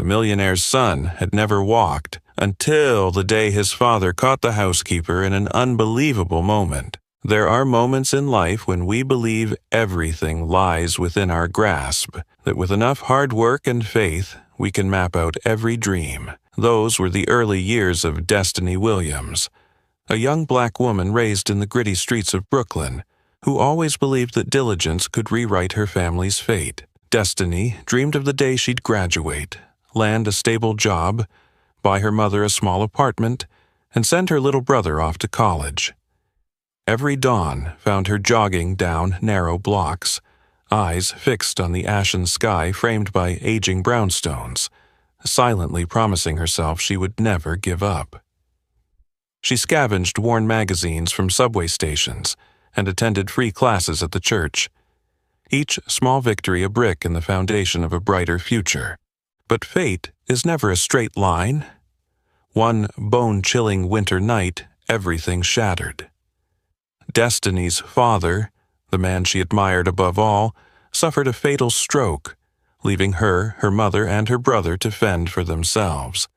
The millionaire's son had never walked until the day his father caught the housekeeper in an unbelievable moment. There are moments in life when we believe everything lies within our grasp, that with enough hard work and faith, we can map out every dream. Those were the early years of Destiny Williams, a young black woman raised in the gritty streets of Brooklyn, who always believed that diligence could rewrite her family's fate. Destiny dreamed of the day she'd graduate, land a stable job, buy her mother a small apartment, and send her little brother off to college. Every dawn found her jogging down narrow blocks, eyes fixed on the ashen sky framed by aging brownstones, silently promising herself she would never give up. She scavenged worn magazines from subway stations and attended free classes at the church, each small victory a brick in the foundation of a brighter future. But fate is never a straight line. One bone-chilling winter night, everything shattered. Destiny's father, the man she admired above all, suffered a fatal stroke, leaving her, her mother, and her brother to fend for themselves.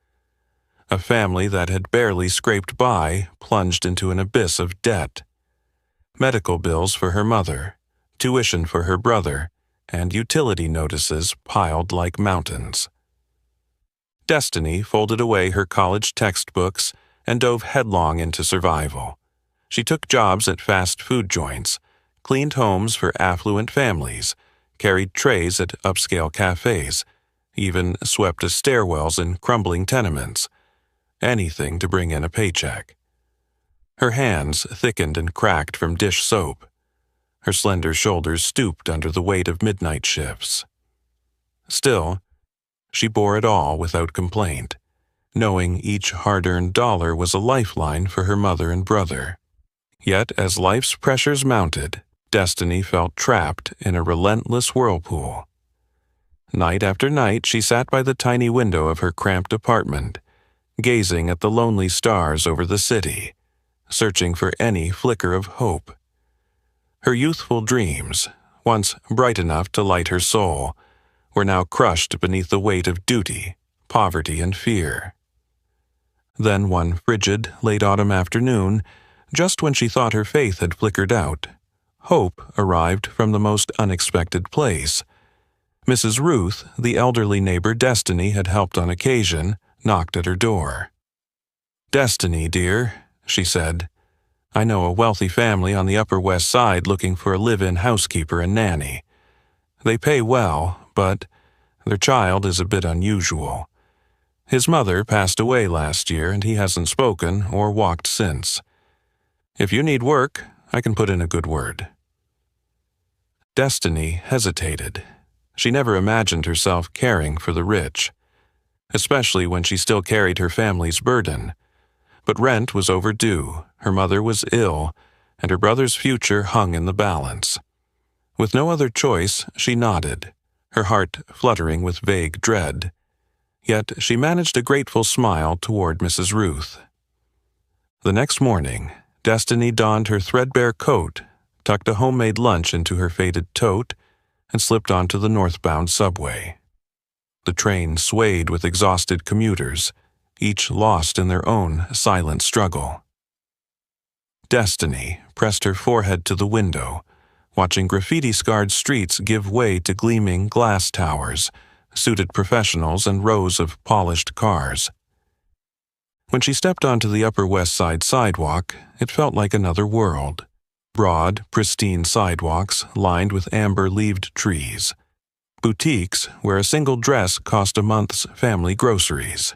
A family that had barely scraped by plunged into an abyss of debt. Medical bills for her mother, tuition for her brother, and utility notices piled like mountains. Destiny folded away her college textbooks and dove headlong into survival. She took jobs at fast food joints, cleaned homes for affluent families, carried trays at upscale cafes, even swept stairwells in crumbling tenements. Anything to bring in a paycheck. Her hands thickened and cracked from dish soap. Her slender shoulders stooped under the weight of midnight shifts. Still, she bore it all without complaint, knowing each hard-earned dollar was a lifeline for her mother and brother. Yet, as life's pressures mounted, Destiny felt trapped in a relentless whirlpool. Night after night, she sat by the tiny window of her cramped apartment, gazing at the lonely stars over the city, searching for any flicker of hope. Her youthful dreams, once bright enough to light her soul, were now crushed beneath the weight of duty, poverty, and fear. Then one frigid, late autumn afternoon, just when she thought her faith had flickered out, hope arrived from the most unexpected place. Mrs. Ruth, the elderly neighbor Destiny had helped on occasion, knocked at her door. "Destiny, dear," she said, "I know a wealthy family on the Upper West Side looking for a live-in housekeeper and nanny. They pay well, but their child is a bit unusual. His mother passed away last year and he hasn't spoken or walked since. If you need work, I can put in a good word." Destiny hesitated. She never imagined herself caring for the rich, especially when she still carried her family's burden. But rent was overdue, her mother was ill, and her brother's future hung in the balance. With no other choice, she nodded, her heart fluttering with vague dread. Yet she managed a grateful smile toward Mrs. Ruth. The next morning, Destiny donned her threadbare coat, tucked a homemade lunch into her faded tote, and slipped onto the northbound subway. The train swayed with exhausted commuters, each lost in their own silent struggle. Destiny pressed her forehead to the window, watching graffiti-scarred streets give way to gleaming glass towers, suited professionals, and rows of polished cars. When she stepped onto the Upper West Side sidewalk, it felt like another world. Broad, pristine sidewalks lined with amber-leaved trees. Boutiques where a single dress cost a month's family groceries.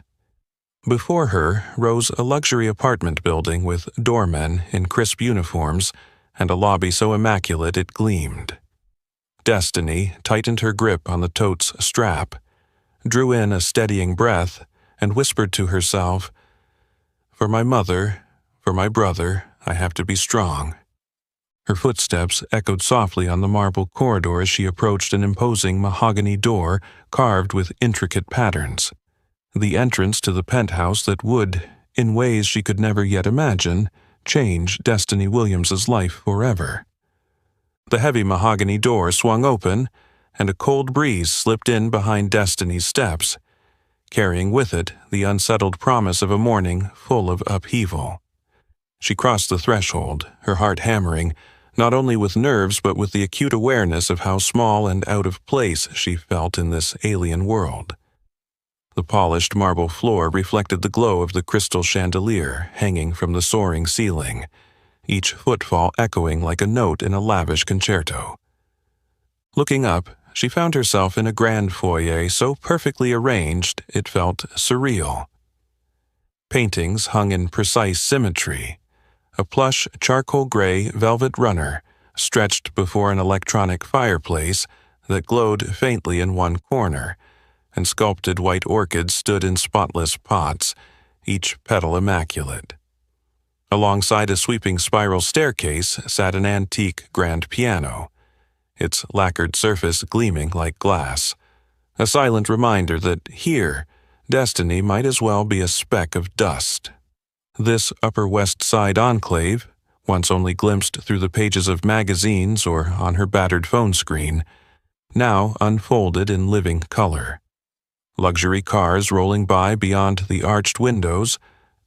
Before her rose a luxury apartment building with doormen in crisp uniforms and a lobby so immaculate it gleamed. Destiny tightened her grip on the tote's strap, drew in a steadying breath, and whispered to herself, "For my mother, for my brother, I have to be strong." Her footsteps echoed softly on the marble corridor as she approached an imposing mahogany door carved with intricate patterns. The entrance to the penthouse that would, in ways she could never yet imagine, change Destiny Williams's life forever. The heavy mahogany door swung open, and a cold breeze slipped in behind Destiny's steps, carrying with it the unsettled promise of a morning full of upheaval. She crossed the threshold, her heart hammering, not only with nerves but with the acute awareness of how small and out of place she felt in this alien world. The polished marble floor reflected the glow of the crystal chandelier hanging from the soaring ceiling, each footfall echoing like a note in a lavish concerto. Looking up, she found herself in a grand foyer so perfectly arranged it felt surreal. Paintings hung in precise symmetry. A plush charcoal gray velvet runner stretched before an electronic fireplace that glowed faintly in one corner, and sculpted white orchids stood in spotless pots, each petal immaculate. Alongside a sweeping spiral staircase sat an antique grand piano, its lacquered surface gleaming like glass, a silent reminder that here, destiny might as well be a speck of dust. This Upper West Side enclave, once only glimpsed through the pages of magazines or on her battered phone screen, now unfolded in living color. Luxury cars rolling by beyond the arched windows,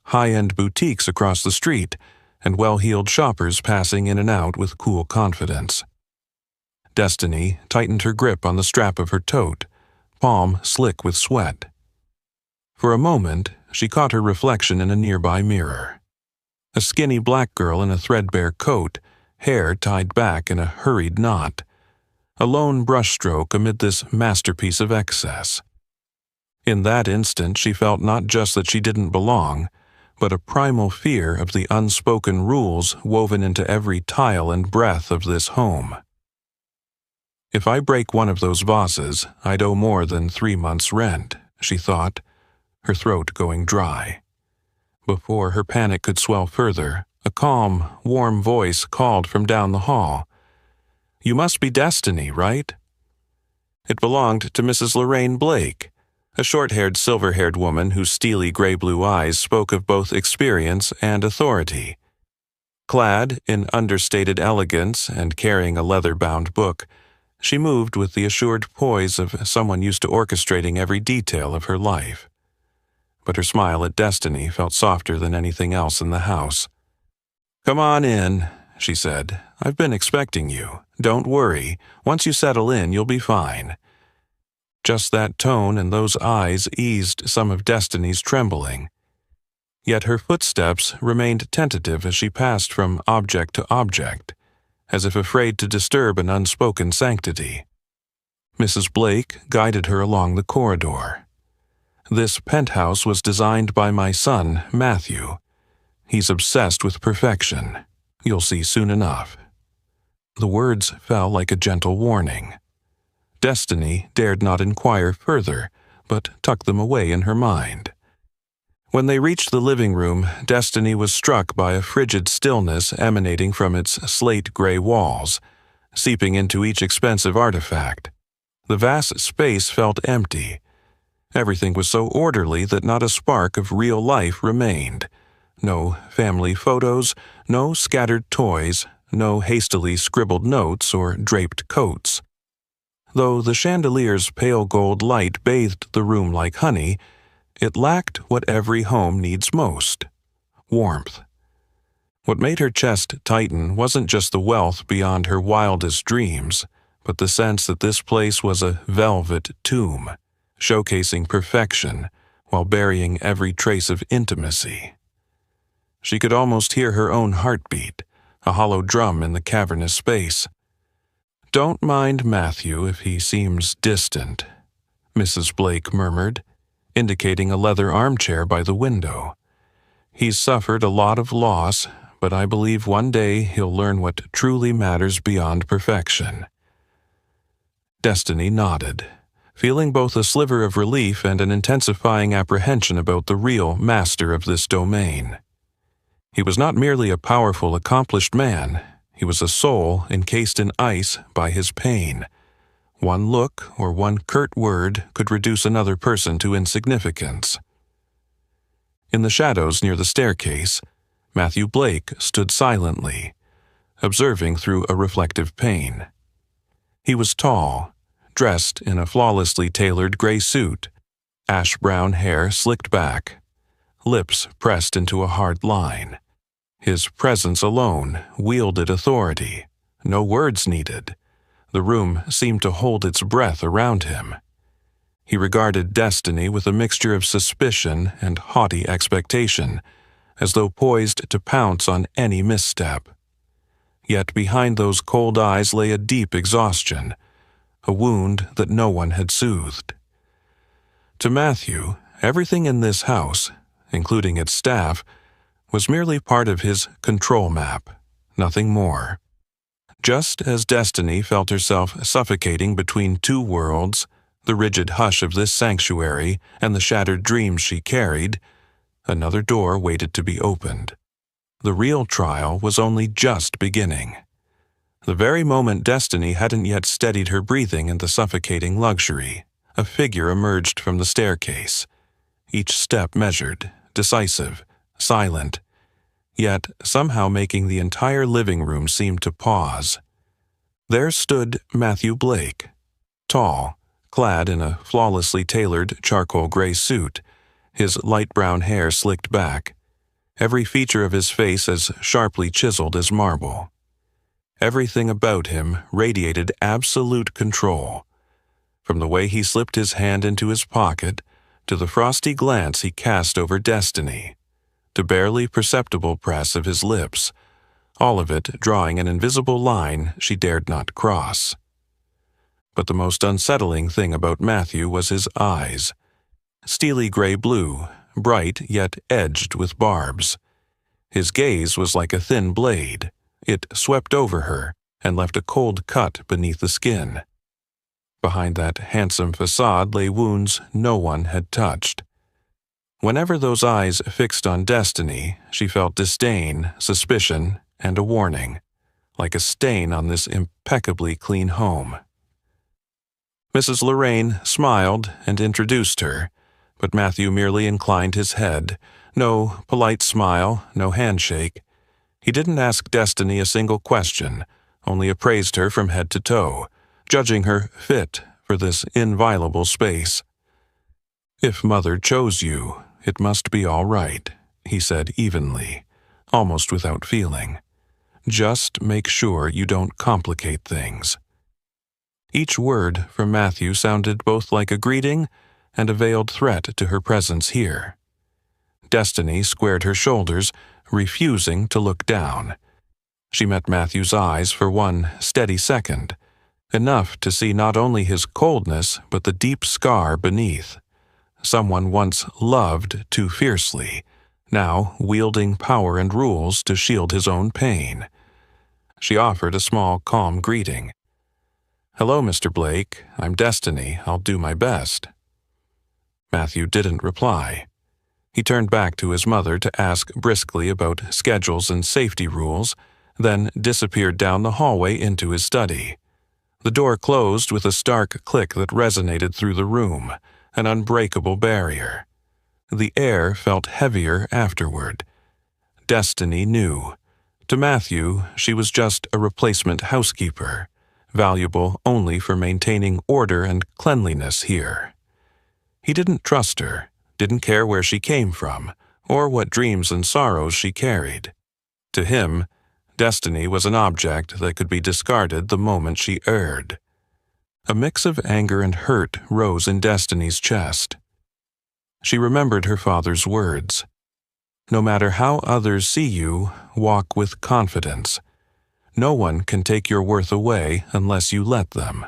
high-end boutiques across the street, and well-heeled shoppers passing in and out with cool confidence. Destiny tightened her grip on the strap of her tote, palm slick with sweat. For a moment, she caught her reflection in a nearby mirror. A skinny black girl in a threadbare coat, hair tied back in a hurried knot. A lone brushstroke amid this masterpiece of excess. In that instant, she felt not just that she didn't belong, but a primal fear of the unspoken rules woven into every tile and breath of this home. If I break one of those vases, I'd owe more than 3 months' rent, she thought, her throat going dry. Before her panic could swell further, a calm, warm voice called from down the hall. "You must be Destiny, right?" It belonged to Mrs. Lorraine Blake, a short-haired, silver-haired woman whose steely gray-blue eyes spoke of both experience and authority. Clad in understated elegance and carrying a leather-bound book, she moved with the assured poise of someone used to orchestrating every detail of her life. But her smile at Destiny felt softer than anything else in the house. "Come on in," she said. "I've been expecting you. Don't worry. Once you settle in, you'll be fine." Just that tone and those eyes eased some of Destiny's trembling. Yet her footsteps remained tentative as she passed from object to object, as if afraid to disturb an unspoken sanctity. Mrs. Blake guided her along the corridor. "This penthouse was designed by my son, Matthew. He's obsessed with perfection. You'll see soon enough." The words fell like a gentle warning. Destiny dared not inquire further, but tucked them away in her mind. When they reached the living room, Destiny was struck by a frigid stillness emanating from its slate-gray walls, seeping into each expensive artifact. The vast space felt empty. Everything was so orderly that not a spark of real life remained. No family photos, no scattered toys, no hastily scribbled notes or draped coats. Though the chandelier's pale gold light bathed the room like honey, it lacked what every home needs most: warmth. What made her chest tighten wasn't just the wealth beyond her wildest dreams, but the sense that this place was a velvet tomb, showcasing perfection while burying every trace of intimacy. She could almost hear her own heartbeat, a hollow drum in the cavernous space. "Don't mind Matthew if he seems distant," Mrs. Blake murmured, indicating a leather armchair by the window. "He's suffered a lot of loss, but I believe one day he'll learn what truly matters beyond perfection." Destiny nodded, feeling both a sliver of relief and an intensifying apprehension about the real master of this domain. He was not merely a powerful, accomplished man. He was a soul encased in ice by his pain. One look or one curt word could reduce another person to insignificance. In the shadows near the staircase, Matthew Blake stood silently, observing through a reflective pane. He was tall, dressed in a flawlessly tailored gray suit, Ash-brown hair slicked back, lips pressed into a hard line. His presence alone wielded authority. No words needed. The room seemed to hold its breath around him. He regarded Destiny with a mixture of suspicion and haughty expectation, as though poised to pounce on any misstep. Yet behind those cold eyes lay a deep exhaustion, a wound that no one had soothed. To Matthew, everything in this house, including its staff, was merely part of his control map, nothing more. Just as Destiny felt herself suffocating between two worlds, the rigid hush of this sanctuary and the shattered dreams she carried, another door waited to be opened. The real trial was only just beginning. The very moment Destiny hadn't yet steadied her breathing in the suffocating luxury, a figure emerged from the staircase, each step measured, decisive, silent, yet somehow making the entire living room seem to pause. There stood Matthew Blake, tall, clad in a flawlessly tailored charcoal gray suit, his light brown hair slicked back, every feature of his face as sharply chiseled as marble. Everything about him radiated absolute control, from the way he slipped his hand into his pocket to the frosty glance he cast over Destiny, to barely perceptible press of his lips, all of it drawing an invisible line she dared not cross. But the most unsettling thing about Matthew was his eyes. Steely gray-blue, bright yet edged with barbs. His gaze was like a thin blade. It swept over her and left a cold cut beneath the skin. Behind that handsome facade lay wounds no one had touched. Whenever those eyes fixed on Destiny, she felt disdain, suspicion, and a warning, like a stain on this impeccably clean home. Mrs. Lorraine smiled and introduced her, but Matthew merely inclined his head. No polite smile, no handshake. He didn't ask Destiny a single question, only appraised her from head to toe, judging her fit for this inviolable space. "If Mother chose you, it must be all right," he said evenly, almost without feeling. "Just make sure you don't complicate things." Each word from Matthew sounded both like a greeting and a veiled threat to her presence here. Destiny squared her shoulders, refusing to look down. She met Matthew's eyes for one steady second, enough to see not only his coldness but the deep scar beneath. Someone once loved too fiercely, now wielding power and rules to shield his own pain. She offered a small, calm greeting. "Hello, Mr. Blake. I'm Destiny. I'll do my best." Matthew didn't reply. He turned back to his mother to ask briskly about schedules and safety rules, then disappeared down the hallway into his study. The door closed with a stark click that resonated through the room, an unbreakable barrier. The air felt heavier afterward. Destiny knew. To Matthew, she was just a replacement housekeeper, valuable only for maintaining order and cleanliness here. He didn't trust her, didn't care where she came from, or what dreams and sorrows she carried. To him, Destiny was an object that could be discarded the moment she erred. A mix of anger and hurt rose in Destiny's chest. She remembered her father's words. "No matter how others see you, walk with confidence. No one can take your worth away unless you let them."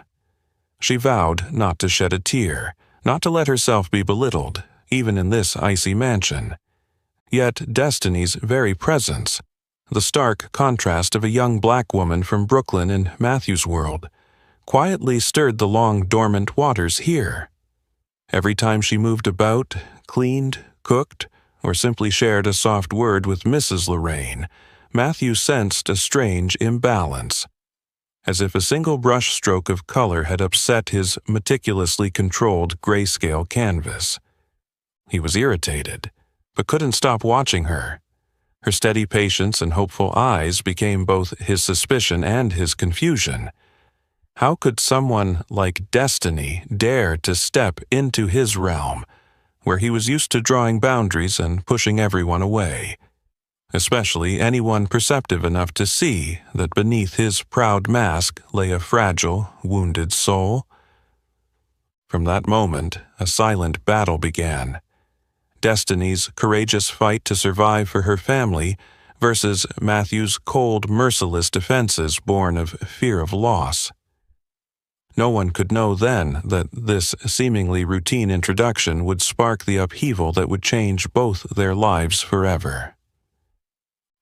She vowed not to shed a tear, not to let herself be belittled, even in this icy mansion. Yet Destiny's very presence, the stark contrast of a young black woman from Brooklyn in Matthew's world, quietly stirred the long dormant waters here. Every time she moved about, cleaned, cooked, or simply shared a soft word with Mrs. Lorraine, Matthew sensed a strange imbalance, as if a single brushstroke of color had upset his meticulously controlled grayscale canvas. He was irritated, but couldn't stop watching her. Her steady patience and hopeful eyes became both his suspicion and his confusion. How could someone like Destiny dare to step into his realm, where he was used to drawing boundaries and pushing everyone away, especially anyone perceptive enough to see that beneath his proud mask lay a fragile, wounded soul. From that moment, a silent battle began. Destiny's courageous fight to survive for her family versus Matthew's cold, merciless defenses born of fear of loss. No one could know then that this seemingly routine introduction would spark the upheaval that would change both their lives forever.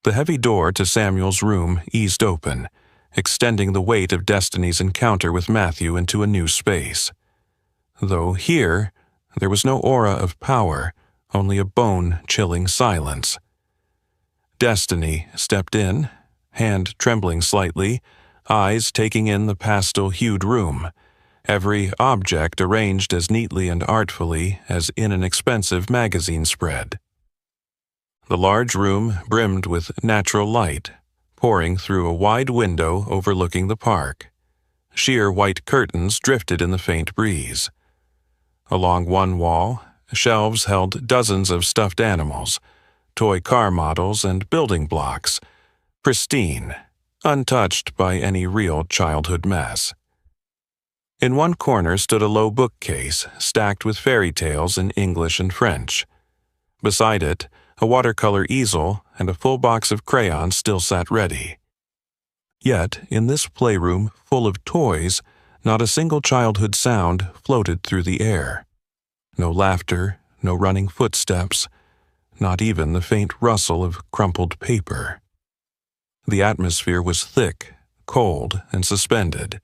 The heavy door to Samuel's room eased open, extending the weight of Destiny's encounter with Matthew into a new space. Though here, there was no aura of power, only a bone-chilling silence. Destiny stepped in, hand trembling slightly, eyes taking in the pastel-hued room, every object arranged as neatly and artfully as in an expensive magazine spread. The large room brimmed with natural light, pouring through a wide window overlooking the park. Sheer white curtains drifted in the faint breeze. Along one wall, shelves held dozens of stuffed animals, toy car models, and building blocks, pristine, untouched by any real childhood mess. In one corner stood a low bookcase stacked with fairy tales in English and French. Beside it, a watercolor easel and a full box of crayons still sat ready. Yet, in this playroom full of toys, not a single childhood sound floated through the air. No laughter, no running footsteps, not even the faint rustle of crumpled paper. The atmosphere was thick, cold, and suspended,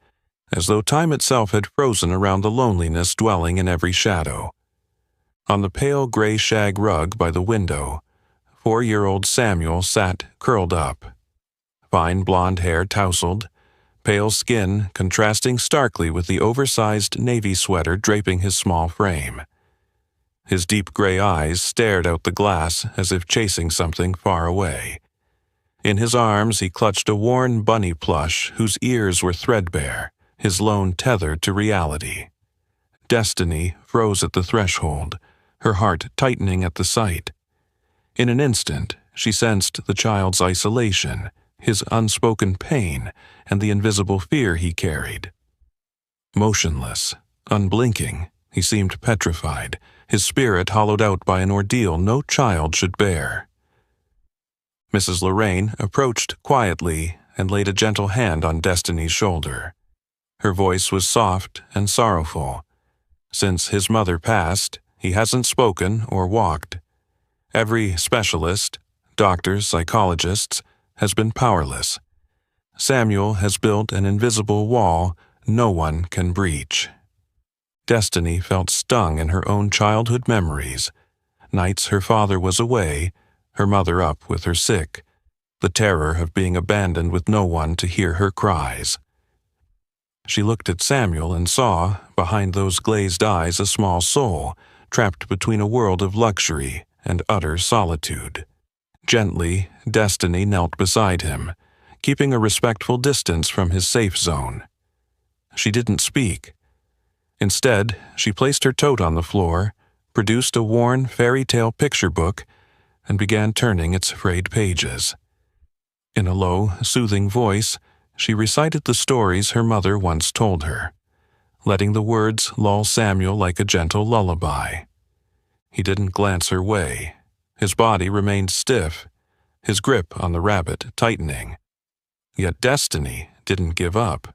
as though time itself had frozen around the loneliness dwelling in every shadow. On the pale gray shag rug by the window, 4-year-old Samuel sat curled up. Fine blonde hair tousled, pale skin contrasting starkly with the oversized navy sweater draping his small frame. His deep gray eyes stared out the glass as if chasing something far away. In his arms he clutched a worn bunny plush whose ears were threadbare, his lone tether to reality. Destiny froze at the threshold, her heart tightening at the sight. In an instant, she sensed the child's isolation, his unspoken pain, and the invisible fear he carried. Motionless, unblinking, he seemed petrified, his spirit hollowed out by an ordeal no child should bear. Mrs. Lorraine approached quietly and laid a gentle hand on Destiny's shoulder. Her voice was soft and sorrowful. Since his mother passed, he hasn't spoken or walked. Every specialist, doctors, psychologists, has been powerless. Samuel has built an invisible wall no one can breach. Destiny felt stung in her own childhood memories. Nights her father was away, her mother up with her sick, the terror of being abandoned with no one to hear her cries. She looked at Samuel and saw, behind those glazed eyes, a small soul, trapped between a world of luxury and utter solitude. Gently, Destiny knelt beside him, keeping a respectful distance from his safe zone. She didn't speak. Instead, she placed her tote on the floor, produced a worn fairy tale picture book, and began turning its frayed pages. In a low, soothing voice, she recited the stories her mother once told her, letting the words lull Samuel like a gentle lullaby. He didn't glance her way. His body remained stiff, his grip on the rabbit tightening. Yet Destiny didn't give up.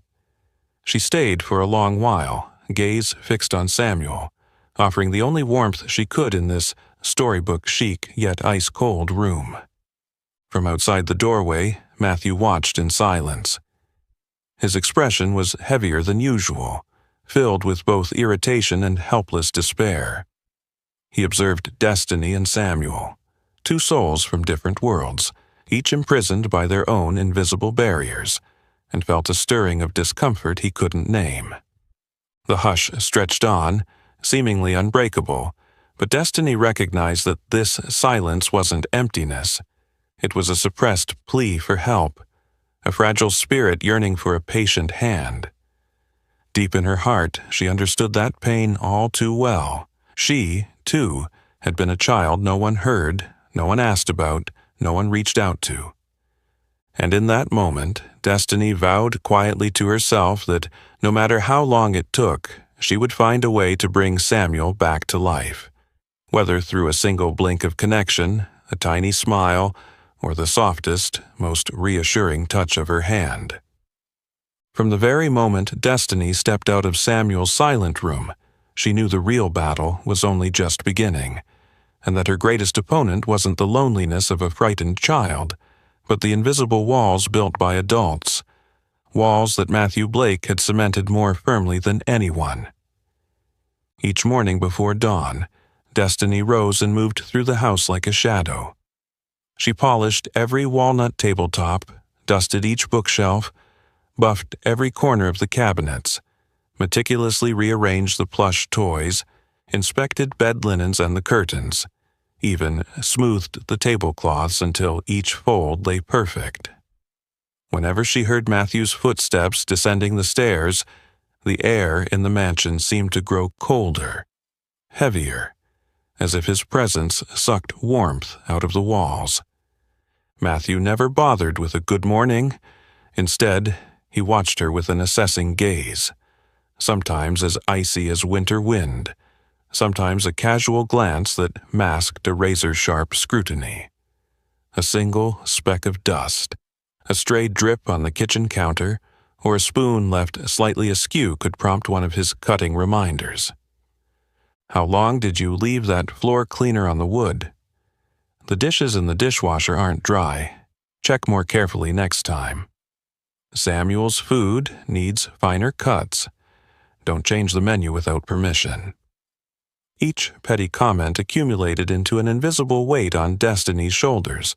She stayed for a long while, gaze fixed on Samuel, offering the only warmth she could in this storybook-chic yet ice-cold room. From outside the doorway, Matthew watched in silence. His expression was heavier than usual, filled with both irritation and helpless despair. He observed Destiny and Samuel, two souls from different worlds, each imprisoned by their own invisible barriers, and felt a stirring of discomfort he couldn't name. The hush stretched on, seemingly unbreakable, but Destiny recognized that this silence wasn't emptiness. It was a suppressed plea for help, a fragile spirit yearning for a patient hand. Deep in her heart, she understood that pain all too well. She, too, had been a child no one heard, no one asked about, no one reached out to. And in that moment, Destiny vowed quietly to herself that no matter how long it took, she would find a way to bring Samuel back to life, whether through a single blink of connection, a tiny smile, or the softest, most reassuring touch of her hand. From the very moment Destiny stepped out of Samuel's silent room, she knew the real battle was only just beginning, and that her greatest opponent wasn't the loneliness of a frightened child, but the invisible walls built by adults, walls that Matthew Blake had cemented more firmly than anyone. Each morning before dawn, Destiny rose and moved through the house like a shadow. She polished every walnut tabletop, dusted each bookshelf, buffed every corner of the cabinets, meticulously rearranged the plush toys, inspected bed linens and the curtains, even smoothed the tablecloths until each fold lay perfect. Whenever she heard Matthew's footsteps descending the stairs, the air in the mansion seemed to grow colder, heavier, as if his presence sucked warmth out of the walls. Matthew never bothered with a good morning. Instead, he watched her with an assessing gaze, sometimes as icy as winter wind, sometimes a casual glance that masked a razor-sharp scrutiny. A single speck of dust, a stray drip on the kitchen counter, or a spoon left slightly askew could prompt one of his cutting reminders. How long did you leave that floor cleaner on the wood? The dishes in the dishwasher aren't dry. Check more carefully next time. Samuel's food needs finer cuts. Don't change the menu without permission. Each petty comment accumulated into an invisible weight on Destiny's shoulders,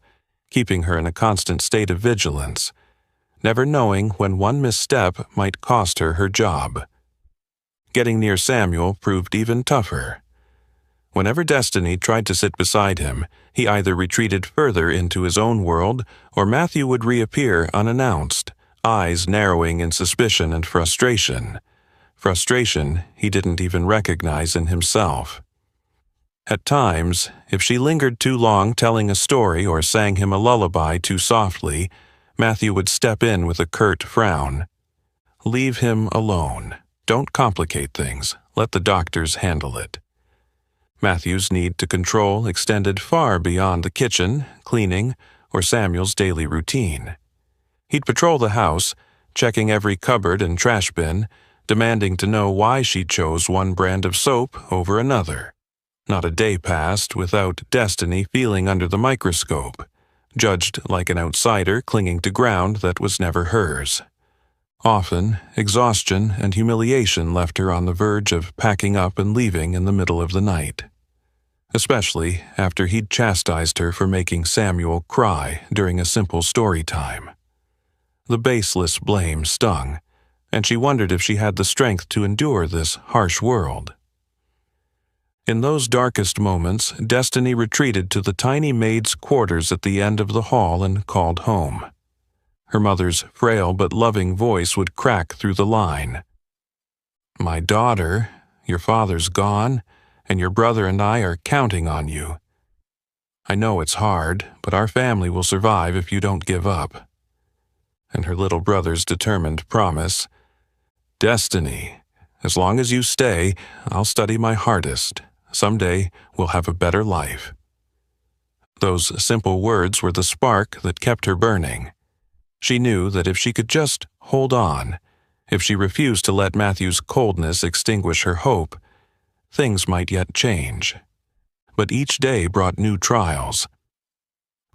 keeping her in a constant state of vigilance, never knowing when one misstep might cost her her job. Getting near Samuel proved even tougher. Whenever Destiny tried to sit beside him, he either retreated further into his own world, or Matthew would reappear unannounced, eyes narrowing in suspicion and frustration. Frustration he didn't even recognize in himself. At times, if she lingered too long telling a story or sang him a lullaby too softly, Matthew would step in with a curt frown. Leave him alone. Don't complicate things. Let the doctors handle it. Matthew's need to control extended far beyond the kitchen, cleaning, or Samuel's daily routine. He'd patrol the house, checking every cupboard and trash bin, demanding to know why she chose one brand of soap over another. Not a day passed without Destiny feeling under the microscope, judged like an outsider clinging to ground that was never hers. Often, exhaustion and humiliation left her on the verge of packing up and leaving in the middle of the night. Especially after he'd chastised her for making Samuel cry during a simple story time. The baseless blame stung, and she wondered if she had the strength to endure this harsh world. In those darkest moments, Destiny retreated to the tiny maid's quarters at the end of the hall and called home. Her mother's frail but loving voice would crack through the line. "My daughter, your father's gone, and your brother and I are counting on you. I know it's hard, but our family will survive if you don't give up." And her little brother's determined promise, "Destiny, as long as you stay, I'll study my hardest. Someday we'll have a better life." Those simple words were the spark that kept her burning. She knew that if she could just hold on, if she refused to let Matthew's coldness extinguish her hope, things might yet change. But each day brought new trials.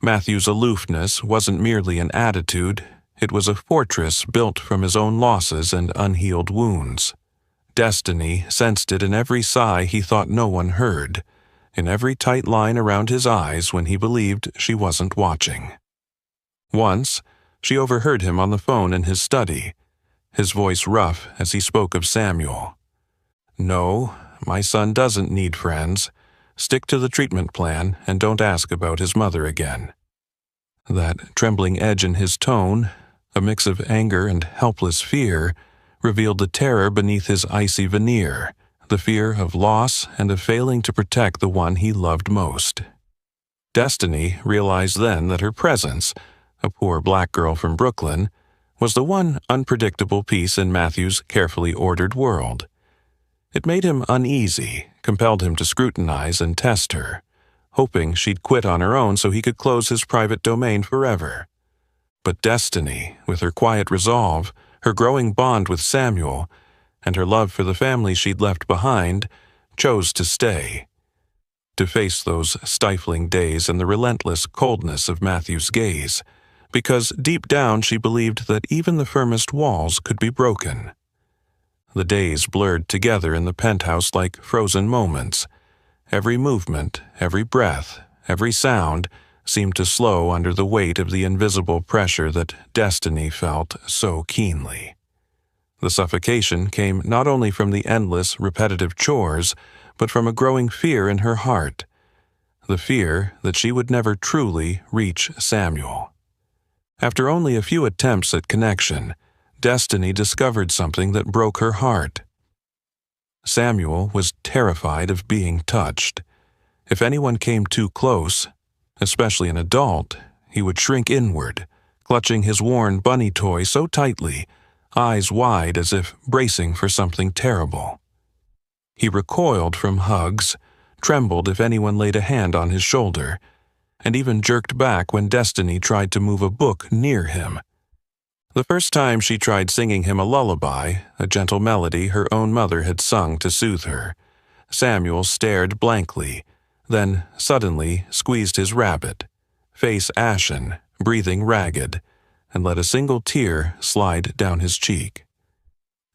Matthew's aloofness wasn't merely an attitude, it was a fortress built from his own losses and unhealed wounds. Destiny sensed it in every sigh he thought no one heard, in every tight line around his eyes when he believed she wasn't watching. Once, she overheard him on the phone in his study, his voice rough as he spoke of Samuel. "No, my son doesn't need friends. Stick to the treatment plan and don't ask about his mother again." That trembling edge in his tone, a mix of anger and helpless fear, revealed the terror beneath his icy veneer, the fear of loss and of failing to protect the one he loved most. Destiny realized then that her presence, a poor black girl from Brooklyn, was the one unpredictable piece in Matthew's carefully ordered world. It made him uneasy, compelled him to scrutinize and test her, hoping she'd quit on her own so he could close his private domain forever. But Destiny, with her quiet resolve, her growing bond with Samuel, and her love for the family she'd left behind, chose to stay. To face those stifling days and the relentless coldness of Matthew's gaze, because deep down she believed that even the firmest walls could be broken. The days blurred together in the penthouse like frozen moments. Every movement, every breath, every sound seemed to slow under the weight of the invisible pressure that Destiny felt so keenly. The suffocation came not only from the endless, repetitive chores, but from a growing fear in her heart, the fear that she would never truly reach Samuel. After only a few attempts at connection, Destiny discovered something that broke her heart. Samuel was terrified of being touched. If anyone came too close, especially an adult, he would shrink inward, clutching his worn bunny toy so tightly, eyes wide as if bracing for something terrible. He recoiled from hugs, trembled if anyone laid a hand on his shoulder, and even jerked back when Destiny tried to move a book near him. The first time she tried singing him a lullaby, a gentle melody her own mother had sung to soothe her, Samuel stared blankly, then suddenly squeezed his rabbit, face ashen, breathing ragged, and let a single tear slide down his cheek.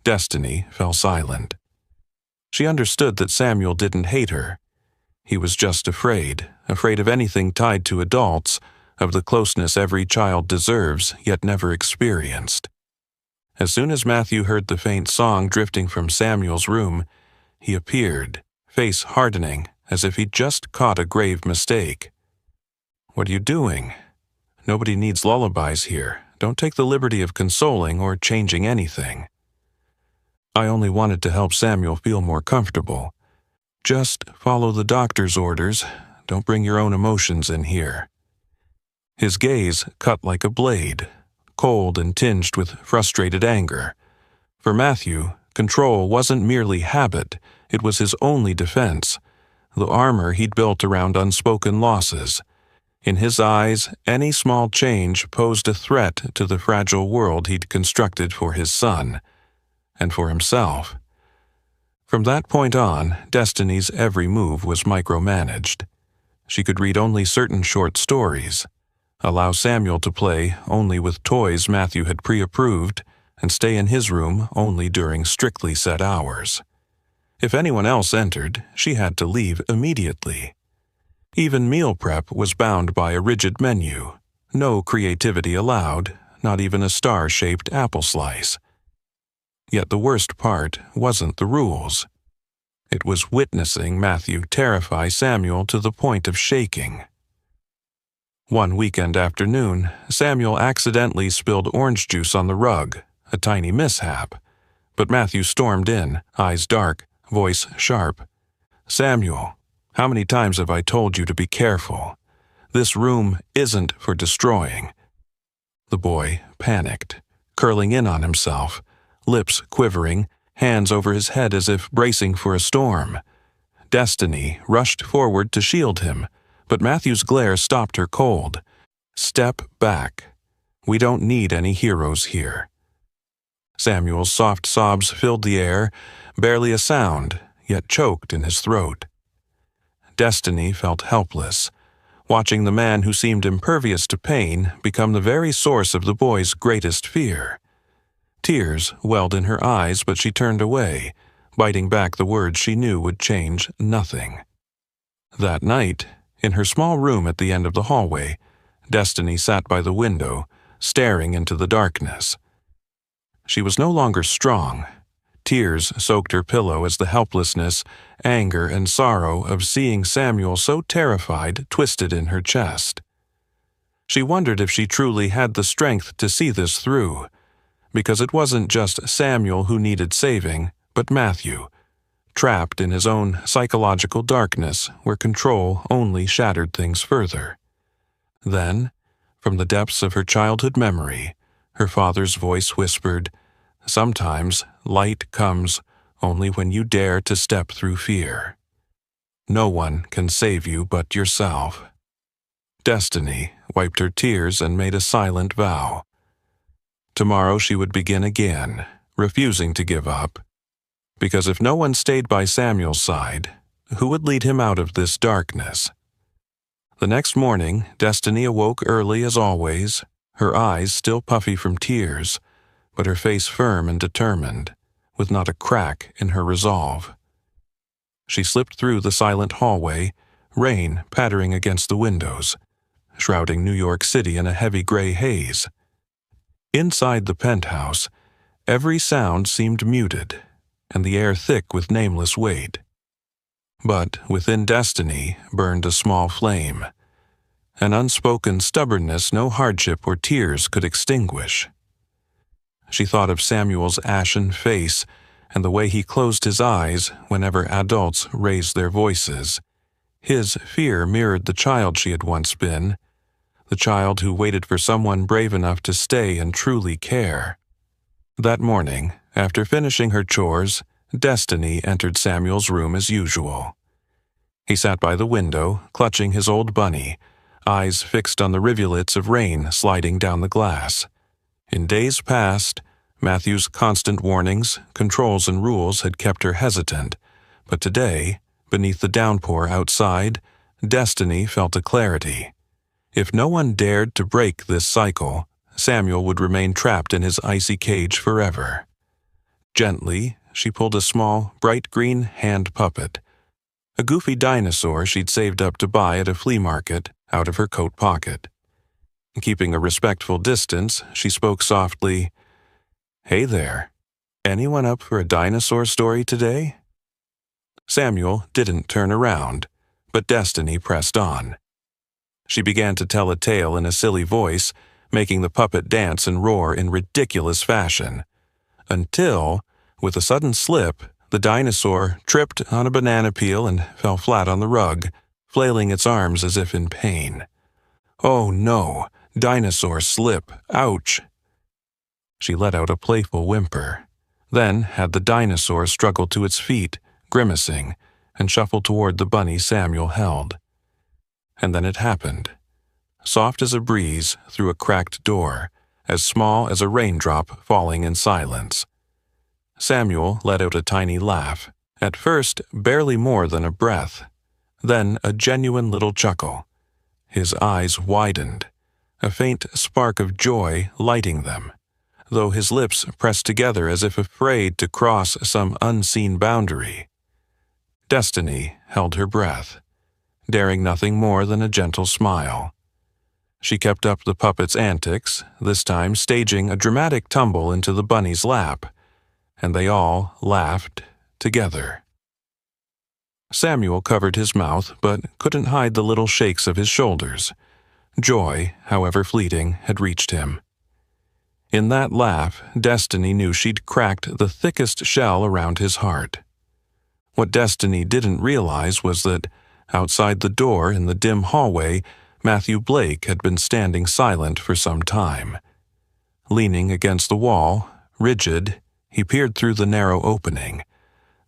Destiny fell silent. She understood that Samuel didn't hate her. He was just afraid of anything tied to adults, of the closeness every child deserves yet never experienced. As soon as Matthew heard the faint song drifting from Samuel's room, he appeared, face hardening as if he'd just caught a grave mistake. "What are you doing? Nobody needs lullabies here. Don't take the liberty of consoling or changing anything." "I only wanted to help Samuel feel more comfortable. Just follow the doctor's orders. Don't bring your own emotions in here." His gaze cut like a blade, cold and tinged with frustrated anger. For Matthew, control wasn't merely habit, it was his only defense, the armor he'd built around unspoken losses. In his eyes, any small change posed a threat to the fragile world he'd constructed for his son, and for himself. From that point on, Destiny's every move was micromanaged. She could read only certain short stories, allow Samuel to play only with toys Matthew had pre-approved, and stay in his room only during strictly set hours. If anyone else entered, she had to leave immediately. Even meal prep was bound by a rigid menu. No creativity allowed, not even a star-shaped apple slice. Yet the worst part wasn't the rules. It was witnessing Matthew terrify Samuel to the point of shaking. One weekend afternoon, Samuel accidentally spilled orange juice on the rug, a tiny mishap. But Matthew stormed in, eyes dark, voice sharp. "Samuel, how many times have I told you to be careful? This room isn't for destroying." The boy panicked, curling in on himself, lips quivering, hands over his head as if bracing for a storm. Destiny rushed forward to shield him, but Matthew's glare stopped her cold. "Step back. We don't need any heroes here." Samuel's soft sobs filled the air, barely a sound, yet choked in his throat. Destiny felt helpless, watching the man who seemed impervious to pain become the very source of the boy's greatest fear. Tears welled in her eyes, but she turned away, biting back the words she knew would change nothing. That night, in her small room at the end of the hallway, Destiny sat by the window, staring into the darkness. She was no longer strong. Tears soaked her pillow as the helplessness, anger, and sorrow of seeing Samuel so terrified twisted in her chest. She wondered if she truly had the strength to see this through, because it wasn't just Samuel who needed saving, but Matthew, trapped in his own psychological darkness where control only shattered things further. Then, from the depths of her childhood memory, her father's voice whispered, "Sometimes light comes only when you dare to step through fear. No one can save you but yourself." Destiny wiped her tears and made a silent vow. Tomorrow she would begin again, refusing to give up. Because if no one stayed by Samuel's side, who would lead him out of this darkness? The next morning, Destiny awoke early as always, her eyes still puffy from tears, but her face firm and determined, with not a crack in her resolve. She slipped through the silent hallway, rain pattering against the windows, shrouding New York City in a heavy gray haze. Inside the penthouse, every sound seemed muted, and the air thick with nameless weight. But within Destiny burned a small flame, an unspoken stubbornness no hardship or tears could extinguish. She thought of Samuel's ashen face and the way he closed his eyes whenever adults raised their voices. His fear mirrored the child she had once been, the child who waited for someone brave enough to stay and truly care. That morning, after finishing her chores, Destiny entered Samuel's room as usual. He sat by the window, clutching his old bunny, eyes fixed on the rivulets of rain sliding down the glass. In days past, Matthew's constant warnings, controls, and rules had kept her hesitant, but today, beneath the downpour outside, Destiny felt a clarity. If no one dared to break this cycle, Samuel would remain trapped in his icy cage forever. Gently, she pulled a small, bright green hand puppet, a goofy dinosaur she'd saved up to buy at a flea market, out of her coat pocket. Keeping a respectful distance, she spoke softly, "Hey there, anyone up for a dinosaur story today?" Samuel didn't turn around, but Destiny pressed on. She began to tell a tale in a silly voice, making the puppet dance and roar in ridiculous fashion, until, with a sudden slip, the dinosaur tripped on a banana peel and fell flat on the rug, flailing its arms as if in pain. "Oh no, dinosaur slip, ouch!" She let out a playful whimper, then had the dinosaur struggle to its feet, grimacing, and shuffle toward the bunny Samuel held. And then it happened. Soft as a breeze through a cracked door, as small as a raindrop falling in silence. Samuel let out a tiny laugh, at first barely more than a breath, then a genuine little chuckle. His eyes widened, a faint spark of joy lighting them, though his lips pressed together as if afraid to cross some unseen boundary. Destiny held her breath, daring nothing more than a gentle smile. She kept up the puppet's antics, this time staging a dramatic tumble into the bunny's lap, and they all laughed together. Samuel covered his mouth but couldn't hide the little shakes of his shoulders. Joy, however fleeting, had reached him. In that laugh, Destiny knew she'd cracked the thickest shell around his heart. What Destiny didn't realize was that, outside the door in the dim hallway, Matthew Blake had been standing silent for some time. Leaning against the wall, rigid, he peered through the narrow opening.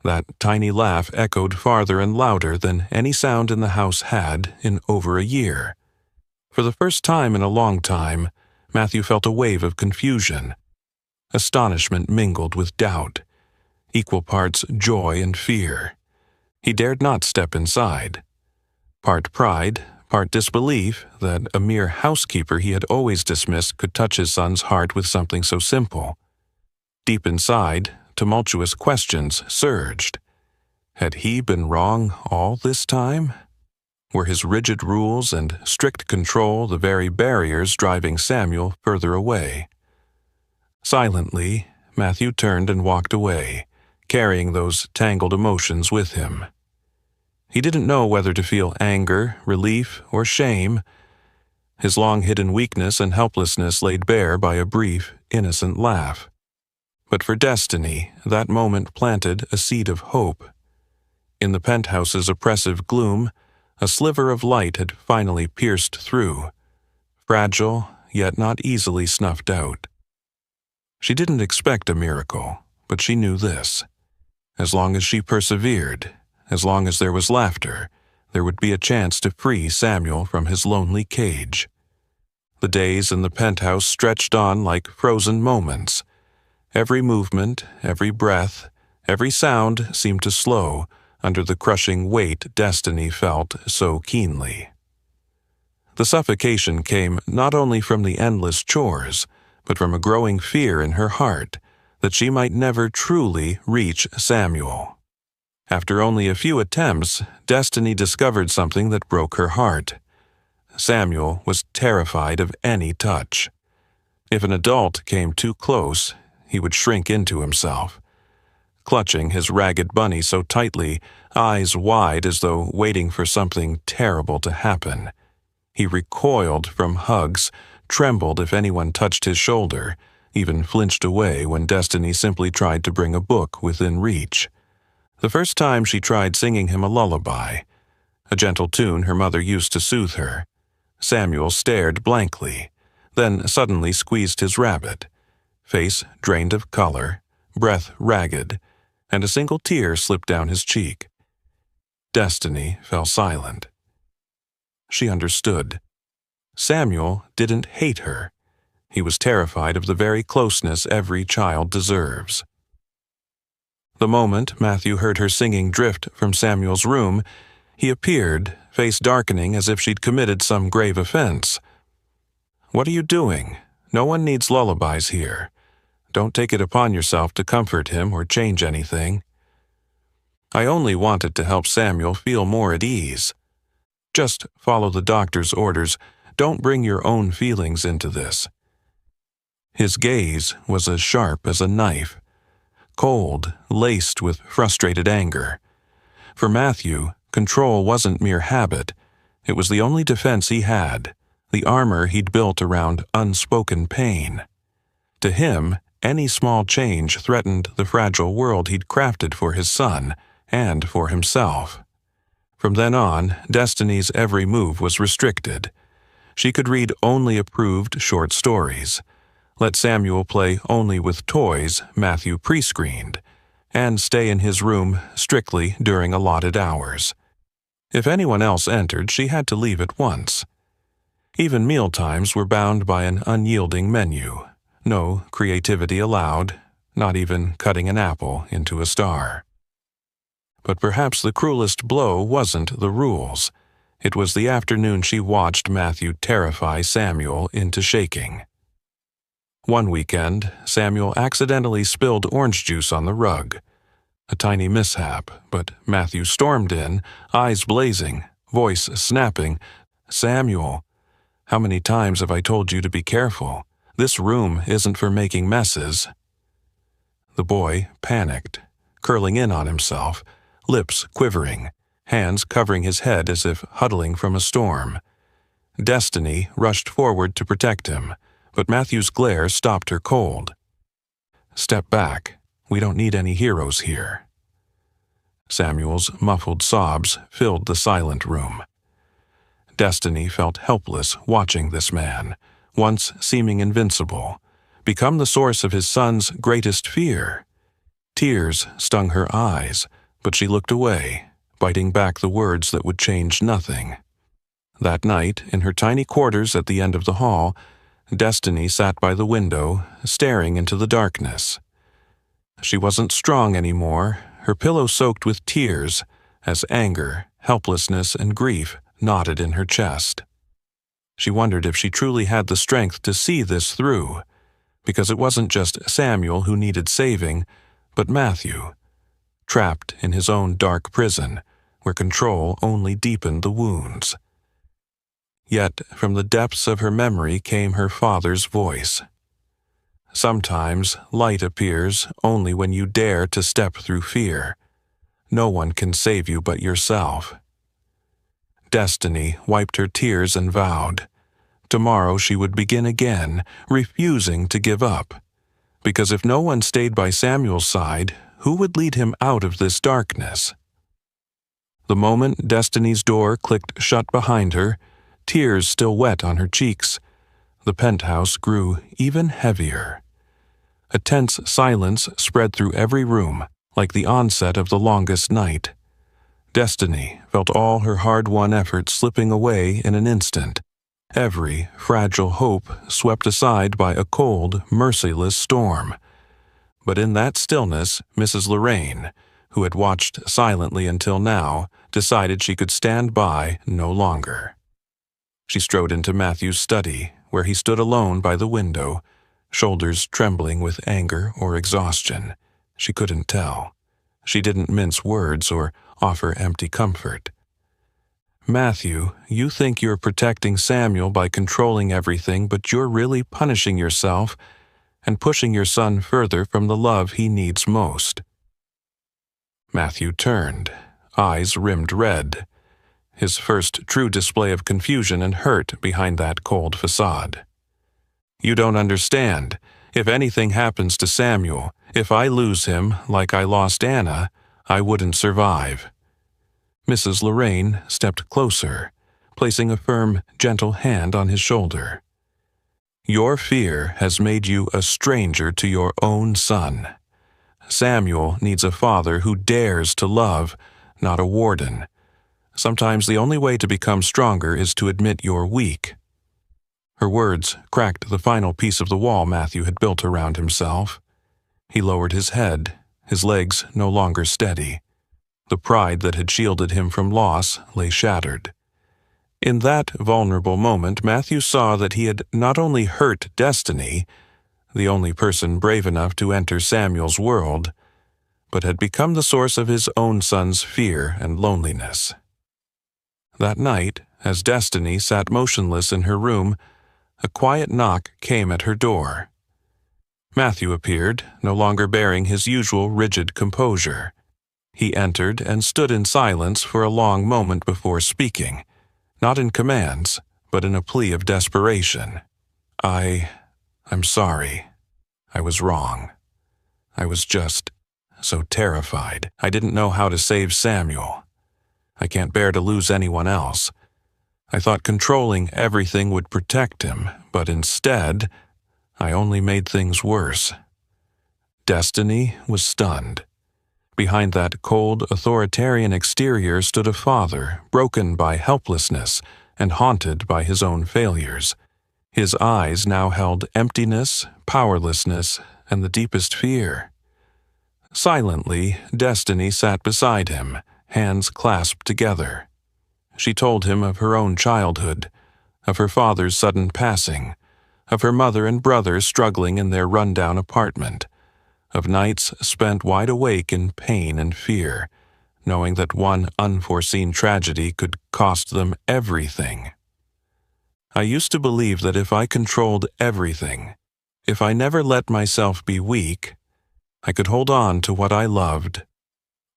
That tiny laugh echoed farther and louder than any sound in the house had in over a year. For the first time in a long time, Matthew felt a wave of confusion. Astonishment mingled with doubt, equal parts joy and fear. He dared not step inside. Part pride, part disbelief that a mere housekeeper he had always dismissed could touch his son's heart with something so simple. Deep inside, tumultuous questions surged. Had he been wrong all this time? Were his rigid rules and strict control the very barriers driving Samuel further away? Silently, Matthew turned and walked away, carrying those tangled emotions with him. He didn't know whether to feel anger, relief, or shame. His long-hidden weakness and helplessness laid bare by a brief, innocent laugh. But for Destiny, that moment planted a seed of hope. In the penthouse's oppressive gloom, a sliver of light had finally pierced through, fragile yet not easily snuffed out. She didn't expect a miracle, but she knew this. As long as she persevered, as long as there was laughter, there would be a chance to free Samuel from his lonely cage. The days in the penthouse stretched on like frozen moments. Every movement, every breath, every sound seemed to slow under the crushing weight Destiny felt so keenly. The suffocation came not only from the endless chores, but from a growing fear in her heart that she might never truly reach Samuel. After only a few attempts, Destiny discovered something that broke her heart. Samuel was terrified of any touch. If an adult came too close, he would shrink into himself. Clutching his ragged bunny so tightly, eyes wide as though waiting for something terrible to happen. He recoiled from hugs, trembled if anyone touched his shoulder, even flinched away when Destiny simply tried to bring a book within reach. The first time she tried singing him a lullaby, a gentle tune her mother used to soothe her, Samuel stared blankly, then suddenly squeezed his rabbit, face drained of color, breath ragged, and a single tear slipped down his cheek. Destiny fell silent. She understood. Samuel didn't hate her. He was terrified of the very closeness every child deserves. The moment Matthew heard her singing drift from Samuel's room, he appeared, face darkening as if she'd committed some grave offense. "What are you doing? No one needs lullabies here. Don't take it upon yourself to comfort him or change anything." "I only wanted to help Samuel feel more at ease. Just follow the doctor's orders. Don't bring your own feelings into this." His gaze was as sharp as a knife, cold, laced with frustrated anger. For Matthew, control wasn't mere habit. It was the only defense he had, the armor he'd built around unspoken pain. To him, any small change threatened the fragile world he'd crafted for his son and for himself. From then on, Destiny's every move was restricted. She could read only approved short stories, let Samuel play only with toys Matthew pre-screened, and stay in his room strictly during allotted hours. If anyone else entered, she had to leave at once. Even mealtimes were bound by an unyielding menu. No creativity allowed, not even cutting an apple into a star. But perhaps the cruelest blow wasn't the rules. It was the afternoon she watched Matthew terrify Samuel into shaking. One weekend, Samuel accidentally spilled orange juice on the rug. A tiny mishap, but Matthew stormed in, eyes blazing, voice snapping, "Samuel, how many times have I told you to be careful? This room isn't for making messes." The boy panicked, curling in on himself, lips quivering, hands covering his head as if huddling from a storm. Destiny rushed forward to protect him, but Matthew's glare stopped her cold. "Step back. We don't need any heroes here." Samuel's muffled sobs filled the silent room. Destiny felt helpless watching this man, once seeming invincible, become the source of his son's greatest fear. Tears stung her eyes, but she looked away, biting back the words that would change nothing. That night, in her tiny quarters at the end of the hall, Destiny sat by the window, staring into the darkness. She wasn't strong anymore, her pillow soaked with tears, as anger, helplessness, and grief knotted in her chest. She wondered if she truly had the strength to see this through, because it wasn't just Samuel who needed saving, but Matthew, trapped in his own dark prison, where control only deepened the wounds. Yet from the depths of her memory came her father's voice. "Sometimes light appears only when you dare to step through fear. No one can save you but yourself." Destiny wiped her tears and vowed. Tomorrow she would begin again, refusing to give up. Because if no one stayed by Samuel's side, who would lead him out of this darkness? The moment Destiny's door clicked shut behind her, tears still wet on her cheeks, the penthouse grew even heavier. A tense silence spread through every room, like the onset of the longest night. Destiny felt all her hard-won efforts slipping away in an instant, every fragile hope swept aside by a cold, merciless storm. But in that stillness, Mrs. Lorraine, who had watched silently until now, decided she could stand by no longer. She strode into Matthew's study, where he stood alone by the window, shoulders trembling with anger or exhaustion. She couldn't tell. She didn't mince words or offer empty comfort. "Matthew, you think you're protecting Samuel by controlling everything, but you're really punishing yourself and pushing your son further from the love he needs most." Matthew turned, eyes rimmed red, his first true display of confusion and hurt behind that cold facade. "You don't understand. If anything happens to Samuel, if I lose him like I lost Anna, I wouldn't survive." Mrs. Lorraine stepped closer, placing a firm, gentle hand on his shoulder. "Your fear has made you a stranger to your own son. Samuel needs a father who dares to love, not a warden. Sometimes the only way to become stronger is to admit you're weak." Her words cracked the final piece of the wall Matthew had built around himself. He lowered his head, his legs no longer steady. The pride that had shielded him from loss lay shattered. In that vulnerable moment, Matthew saw that he had not only hurt Destiny, the only person brave enough to enter Samuel's world, but had become the source of his own son's fear and loneliness. That night, as Destiny sat motionless in her room, a quiet knock came at her door. Matthew appeared, no longer bearing his usual rigid composure. He entered and stood in silence for a long moment before speaking, not in commands, but in a plea of desperation. I'm sorry. I was wrong. I was just so terrified. I didn't know how to save Samuel. I can't bear to lose anyone else. I thought controlling everything would protect him, but instead, I only made things worse." Destiny was stunned. Behind that cold, authoritarian exterior stood a father, broken by helplessness and haunted by his own failures. His eyes now held emptiness, powerlessness, and the deepest fear. Silently, Destiny sat beside him, hands clasped together. She told him of her own childhood, of her father's sudden passing, of her mother and brother struggling in their rundown apartment, of nights spent wide awake in pain and fear, knowing that one unforeseen tragedy could cost them everything. "I used to believe that if I controlled everything, if I never let myself be weak, I could hold on to what I loved.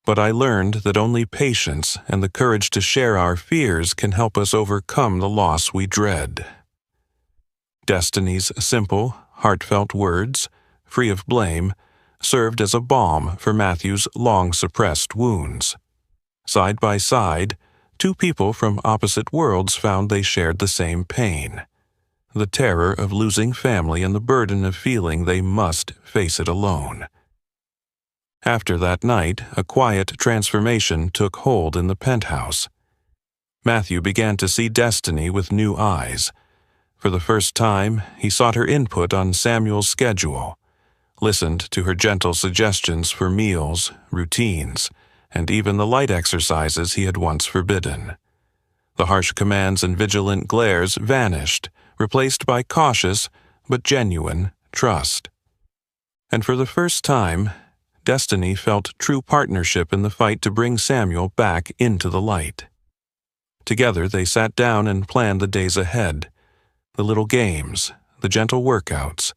But I learned that only patience and the courage to share our fears can help us overcome the loss we dread." Destiny's simple, heartfelt words, free of blame, served as a balm for Matthew's long-suppressed wounds. Side by side, two people from opposite worlds found they shared the same pain, the terror of losing family and the burden of feeling they must face it alone. After that night, a quiet transformation took hold in the penthouse. Matthew began to see Destiny with new eyes. For the first time, he sought her input on Samuel's schedule, listened to her gentle suggestions for meals, routines, and even the light exercises he had once forbidden. The harsh commands and vigilant glares vanished, replaced by cautious but genuine trust. And for the first time, Destiny felt true partnership in the fight to bring Samuel back into the light. Together they sat down and planned the days ahead, the little games, the gentle workouts,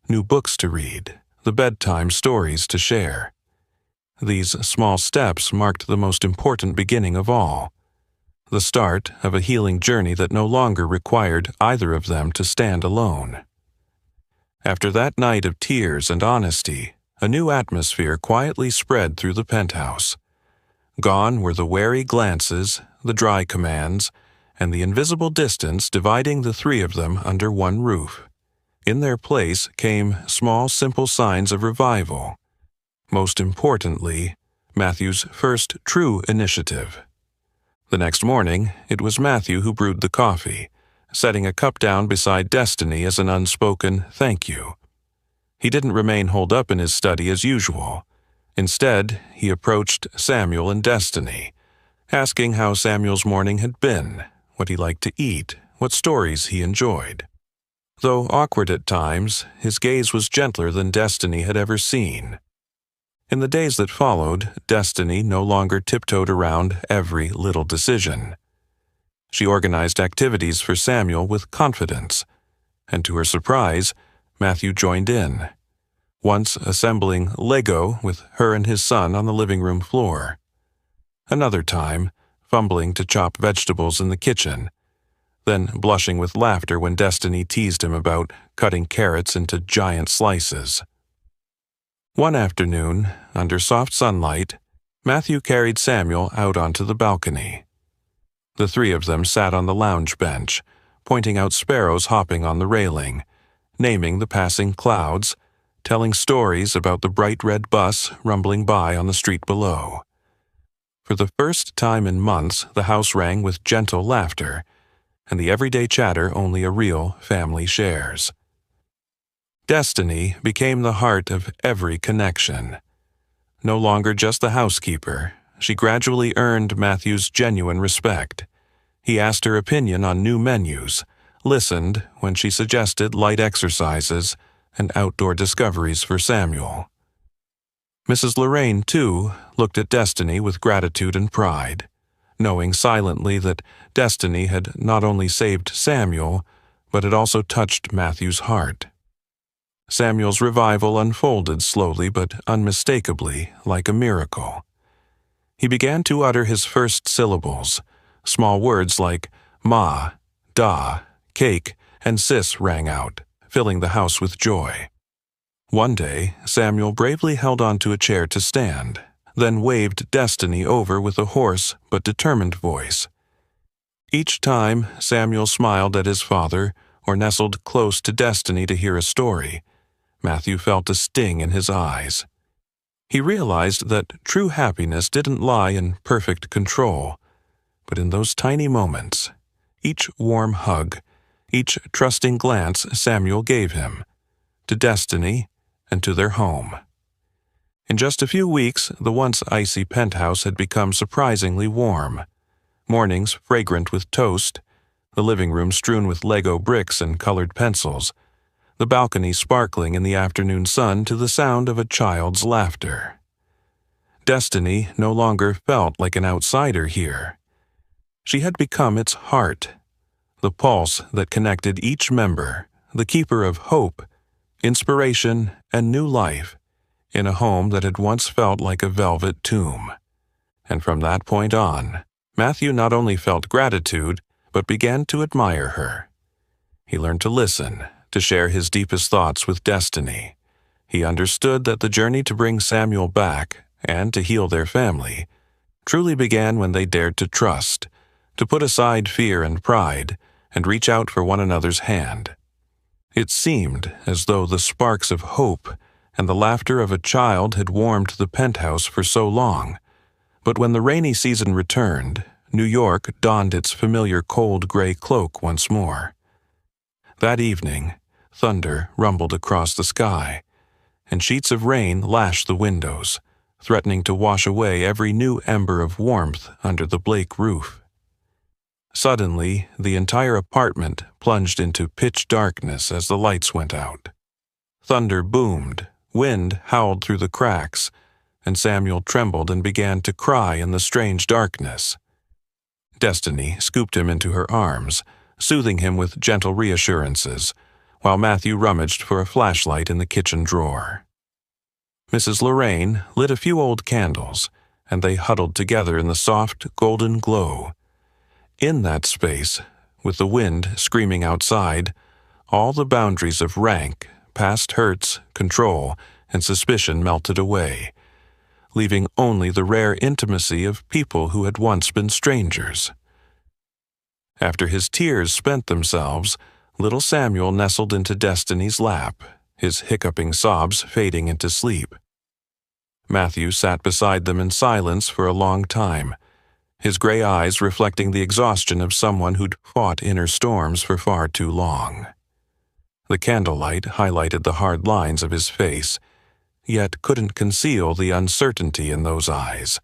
new books to read, the bedtime stories to share. These small steps marked the most important beginning of all, the start of a healing journey that no longer required either of them to stand alone. After that night of tears and honesty, a new atmosphere quietly spread through the penthouse. Gone were the wary glances, the dry commands, and the invisible distance dividing the three of them under one roof. In their place came small, simple signs of revival. Most importantly, Matthew's first true initiative. The next morning, it was Matthew who brewed the coffee, setting a cup down beside Destiny as an unspoken thank you. He didn't remain holed up in his study as usual. Instead, he approached Samuel and Destiny, asking how Samuel's morning had been, what he liked to eat, what stories he enjoyed. Though awkward at times, his gaze was gentler than Destiny had ever seen. In the days that followed, Destiny no longer tiptoed around every little decision. She organized activities for Samuel with confidence, and to her surprise, Matthew joined in, once assembling Lego with her and his son on the living room floor. Another time, fumbling to chop vegetables in the kitchen, then blushing with laughter when Destiny teased him about cutting carrots into giant slices. One afternoon, under soft sunlight, Matthew carried Samuel out onto the balcony. The three of them sat on the lounge bench, pointing out sparrows hopping on the railing, naming the passing clouds, telling stories about the bright red bus rumbling by on the street below. For the first time in months, the house rang with gentle laughter, and the everyday chatter only a real family shares. Destiny became the heart of every connection. No longer just the housekeeper, she gradually earned Matthew's genuine respect. He asked her opinion on new menus, listened when she suggested light exercises and outdoor discoveries for Samuel. Mrs. Lorraine, too, looked at Destiny with gratitude and pride, knowing silently that Destiny had not only saved Samuel, but had also touched Matthew's heart. Samuel's revival unfolded slowly but unmistakably, like a miracle. He began to utter his first syllables. Small words like ma, da, cake, and sis rang out, filling the house with joy. One day, Samuel bravely held onto a chair to stand, then waved Destiny over with a hoarse but determined voice. Each time, Samuel smiled at his father or nestled close to Destiny to hear a story, Matthew felt a sting in his eyes. He realized that true happiness didn't lie in perfect control, but in those tiny moments, each warm hug, each trusting glance Samuel gave him, to Destiny and to their home. In just a few weeks, the once icy penthouse had become surprisingly warm. Mornings fragrant with toast, the living room strewn with Lego bricks and colored pencils, the balcony sparkling in the afternoon sun to the sound of a child's laughter. Destiny no longer felt like an outsider here. She had become its heart, the pulse that connected each member, the keeper of hope, inspiration, and new life, in a home that had once felt like a velvet tomb. And from that point on, Matthew not only felt gratitude, but began to admire her. He learned to listen, to share his deepest thoughts with Destiny. He understood that the journey to bring Samuel back, and to heal their family, truly began when they dared to trust, to put aside fear and pride, and reach out for one another's hand. It seemed as though the sparks of hope and the laughter of a child had warmed the penthouse for so long, but when the rainy season returned, New York donned its familiar cold gray cloak once more. That evening, thunder rumbled across the sky, and sheets of rain lashed the windows, threatening to wash away every new ember of warmth under the Blake roof. Suddenly, the entire apartment plunged into pitch darkness as the lights went out. Thunder boomed, wind howled through the cracks, and Samuel trembled and began to cry in the strange darkness. Destiny scooped him into her arms, soothing him with gentle reassurances, while Matthew rummaged for a flashlight in the kitchen drawer. Mrs. Lorraine lit a few old candles, and they huddled together in the soft, golden glow. In that space, with the wind screaming outside, all the boundaries of rank, past hurts, control, and suspicion melted away. leaving only the rare intimacy of people who had once been strangers. After his tears spent themselves, little Samuel nestled into Destiny's lap, his hiccuping sobs fading into sleep. Matthew sat beside them in silence for a long time, his gray eyes reflecting the exhaustion of someone who'd fought inner storms for far too long. The candlelight highlighted the hard lines of his face, yet couldn't conceal the uncertainty in those eyes,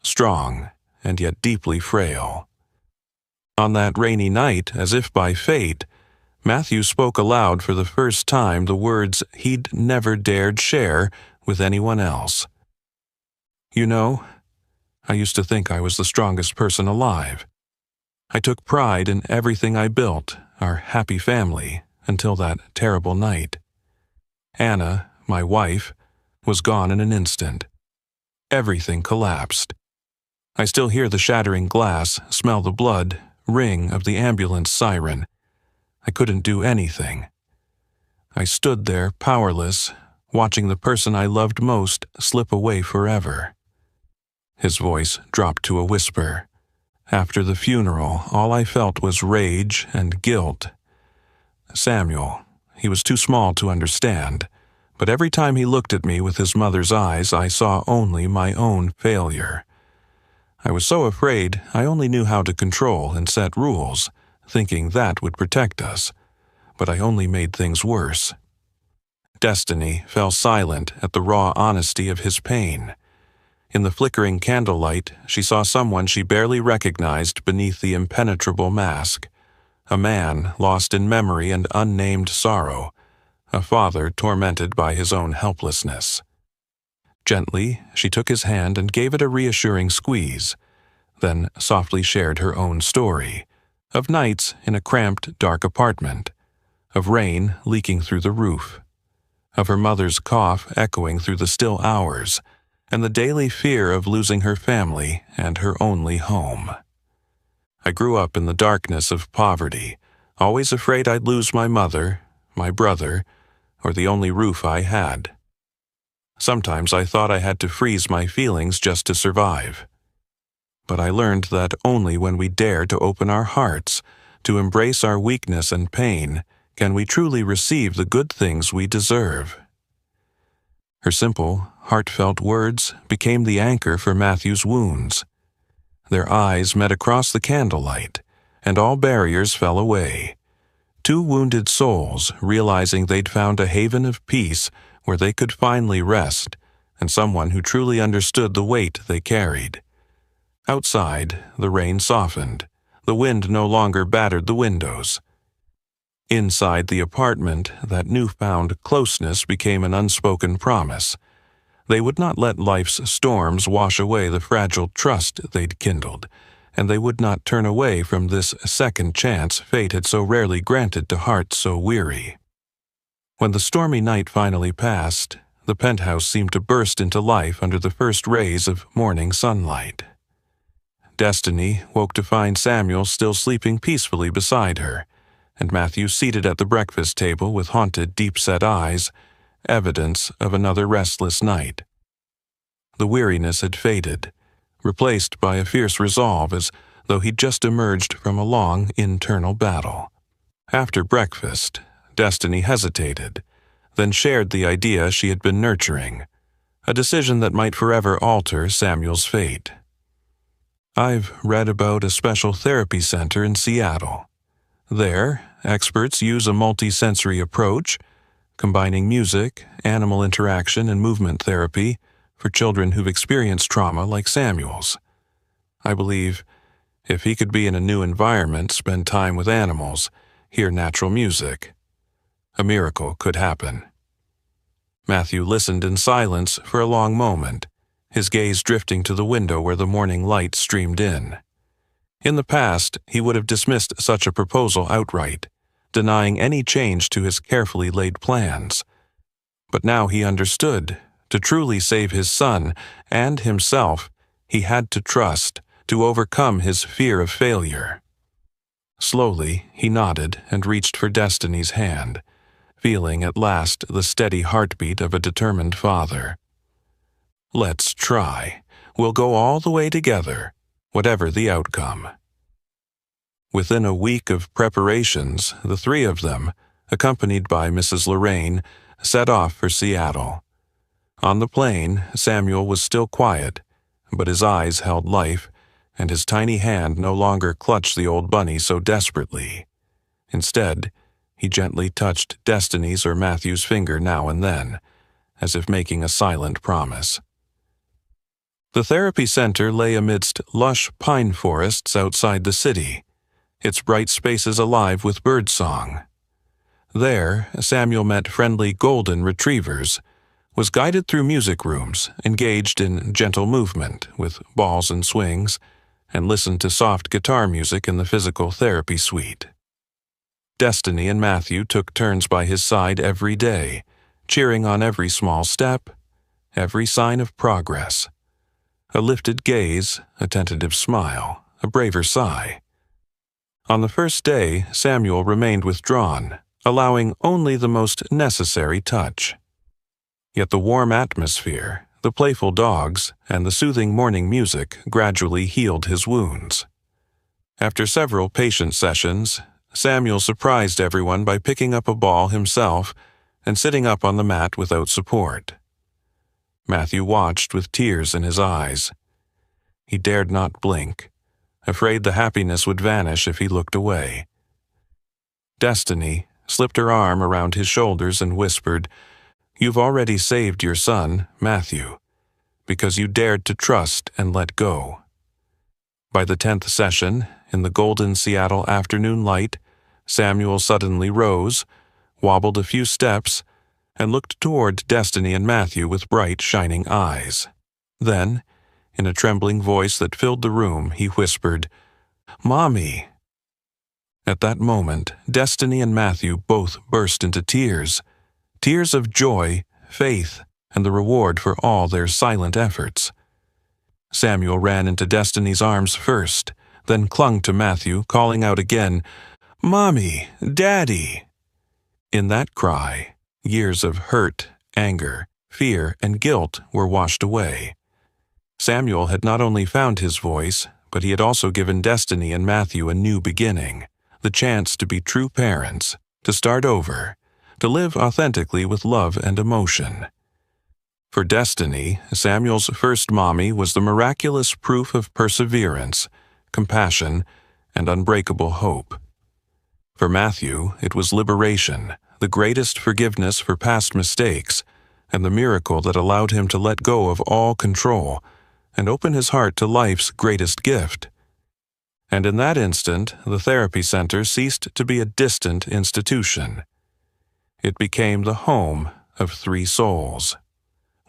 strong and yet deeply frail. On that rainy night, as if by fate, Matthew spoke aloud for the first time the words he'd never dared share with anyone else. "You know, I used to think I was the strongest person alive. I took pride in everything I built, our happy family, until that terrible night. Anna, my wife, was gone in an instant. Everything collapsed. I still hear the shattering glass, smell the blood, ring of the ambulance siren. I couldn't do anything. I stood there powerless, watching the person I loved most slip away forever." His voice dropped to a whisper. After the funeral, all I felt was rage and guilt. Samuel, he was too small to understand, but every time he looked at me with his mother's eyes, I saw only my own failure. I was so afraid I only knew how to control and set rules, thinking that would protect us, but I only made things worse. Destiny fell silent at the raw honesty of his pain. In the flickering candlelight, she saw someone she barely recognized beneath the impenetrable mask, a man lost in memory and unnamed sorrow, a father tormented by his own helplessness. Gently, she took his hand and gave it a reassuring squeeze, then softly shared her own story, of nights in a cramped, dark apartment, of rain leaking through the roof, of her mother's cough echoing through the still hours, and the daily fear of losing her family and her only home. I grew up in the darkness of poverty, always afraid I'd lose my mother, my brother, or the only roof I had. Sometimes I thought I had to freeze my feelings just to survive. But I learned that only when we dare to open our hearts, to embrace our weakness and pain, can we truly receive the good things we deserve. Her simple, heartfelt words became the anchor for Matthew's wounds. Their eyes met across the candlelight, and all barriers fell away. Two wounded souls realizing they'd found a haven of peace where they could finally rest, and someone who truly understood the weight they carried. Outside, the rain softened. The wind no longer battered the windows. Inside the apartment, that newfound closeness became an unspoken promise. They would not let life's storms wash away the fragile trust they'd kindled, and they would not turn away from this second chance fate had so rarely granted to hearts so weary. When the stormy night finally passed, the penthouse seemed to burst into life under the first rays of morning sunlight. Destiny woke to find Samuel still sleeping peacefully beside her, and Matthew seated at the breakfast table with haunted, deep-set eyes, evidence of another restless night. The weariness had faded, replaced by a fierce resolve as though he'd just emerged from a long internal battle. After breakfast, Destiny hesitated, then shared the idea she had been nurturing, a decision that might forever alter Samuel's fate. "I've read about a special therapy center in Seattle. There, experts use a multi-sensory approach, combining music, animal interaction, and movement therapy for children who've experienced trauma like Samuel's. I believe if he could be in a new environment, spend time with animals, hear natural music, a miracle could happen." Matthew listened in silence for a long moment, his gaze drifting to the window where the morning light streamed in. In the past, he would have dismissed such a proposal outright, denying any change to his carefully laid plans. But now he understood. To truly save his son and himself, he had to trust, to overcome his fear of failure. Slowly, he nodded and reached for Destiny's hand, feeling at last the steady heartbeat of a determined father. Let's try. We'll go all the way together, whatever the outcome. Within a week of preparations, the three of them, accompanied by Mrs. Lorraine, set off for Seattle. On the plane, Samuel was still quiet, but his eyes held life, and his tiny hand no longer clutched the old bunny so desperately. Instead, he gently touched Destiny's or Matthew's finger now and then, as if making a silent promise. The therapy center lay amidst lush pine forests outside the city, its bright spaces alive with birdsong. There, Samuel met friendly golden retrievers, was guided through music rooms, engaged in gentle movement with balls and swings, and listened to soft guitar music in the physical therapy suite. Destiny and Matthew took turns by his side every day, cheering on every small step, every sign of progress. A lifted gaze, a tentative smile, a braver sigh. On the first day, Samuel remained withdrawn, allowing only the most necessary touch. Yet the warm atmosphere, the playful dogs, and the soothing morning music gradually healed his wounds. After several patient sessions, Samuel surprised everyone by picking up a ball himself and sitting up on the mat without support. Matthew watched with tears in his eyes. He dared not blink, afraid the happiness would vanish if he looked away. Destiny slipped her arm around his shoulders and whispered, "You've already saved your son, Matthew, because you dared to trust and let go." By the 10th session, in the golden Seattle afternoon light, Samuel suddenly rose, wobbled a few steps, and looked toward Destiny and Matthew with bright, shining eyes. Then, in a trembling voice that filled the room, he whispered, "Mommy." At that moment, Destiny and Matthew both burst into tears, tears of joy, faith, and the reward for all their silent efforts. Samuel ran into Destiny's arms first, then clung to Matthew, calling out again, "Mommy, Daddy." In that cry, years of hurt, anger, fear, and guilt were washed away. Samuel had not only found his voice, but he had also given Destiny and Matthew a new beginning, the chance to be true parents, to start over, to live authentically with love and emotion. For Destiny, Samuel's first mommy was the miraculous proof of perseverance, compassion, and unbreakable hope. For Matthew, it was liberation, the greatest forgiveness for past mistakes, and the miracle that allowed him to let go of all control and open his heart to life's greatest gift. And in that instant, the therapy center ceased to be a distant institution. It became the home of three souls,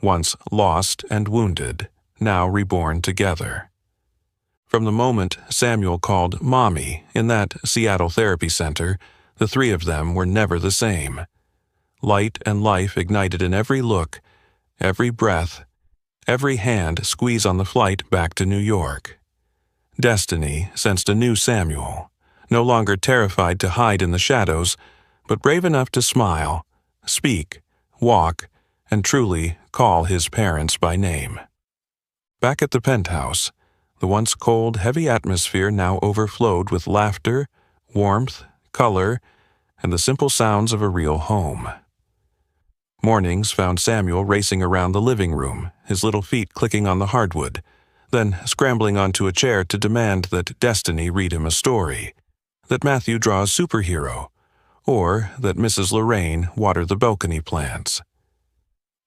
once lost and wounded, now reborn together. From the moment Samuel called Mommy in that Seattle therapy center, the three of them were never the same. Light and life ignited in every look, every breath, every hand squeeze on the flight back to New York. Destiny sensed a new Samuel, no longer terrified to hide in the shadows, but brave enough to smile, speak, walk, and truly call his parents by name. Back at the penthouse, the once cold, heavy atmosphere now overflowed with laughter, warmth, color, and the simple sounds of a real home. Mornings found Samuel racing around the living room, his little feet clicking on the hardwood, then scrambling onto a chair to demand that Destiny read him a story, that Matthew draw a superhero, or that Mrs. Lorraine water the balcony plants.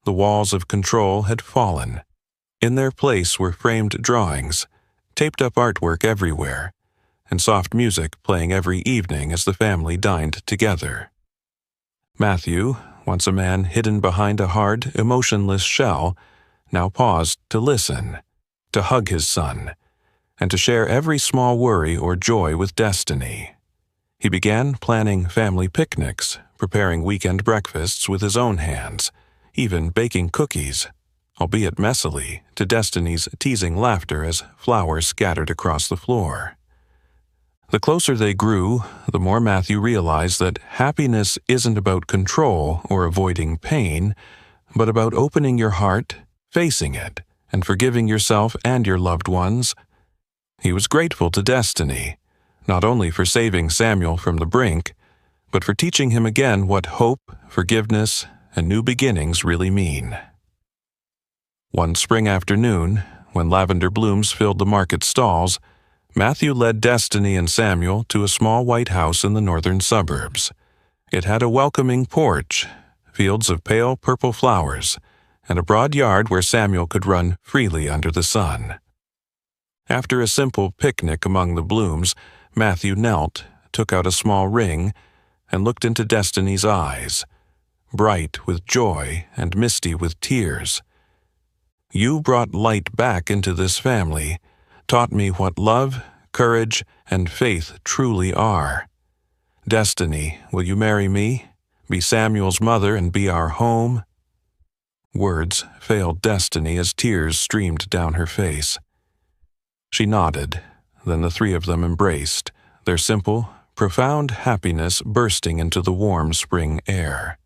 The walls of control had fallen. In their place were framed drawings, taped-up artwork everywhere, and soft music playing every evening as the family dined together. Matthew, once a man hidden behind a hard, emotionless shell, now paused to listen, to hug his son, and to share every small worry or joy with Destiny. He began planning family picnics, preparing weekend breakfasts with his own hands, even baking cookies, albeit messily, to Destiny's teasing laughter as flowers scattered across the floor. The closer they grew, the more Matthew realized that happiness isn't about control or avoiding pain, but about opening your heart, facing it, and forgiving yourself and your loved ones. He was grateful to destiny, not only for saving Samuel from the brink, but for teaching him again what hope, forgiveness, and new beginnings really mean. One spring afternoon, when lavender blooms filled the market stalls, Matthew led Destiny and Samuel to a small white house in the northern suburbs. It had a welcoming porch, fields of pale purple flowers, and a broad yard where Samuel could run freely under the sun. After a simple picnic among the blooms, Matthew knelt, took out a small ring, and looked into Destiny's eyes, bright with joy and misty with tears. "You brought light back into this family, taught me what love, courage, and faith truly are. Destiny, will you marry me, be Samuel's mother, and be our home?" Words failed Destiny as tears streamed down her face. She nodded, then the three of them embraced, their simple, profound happiness bursting into the warm spring air.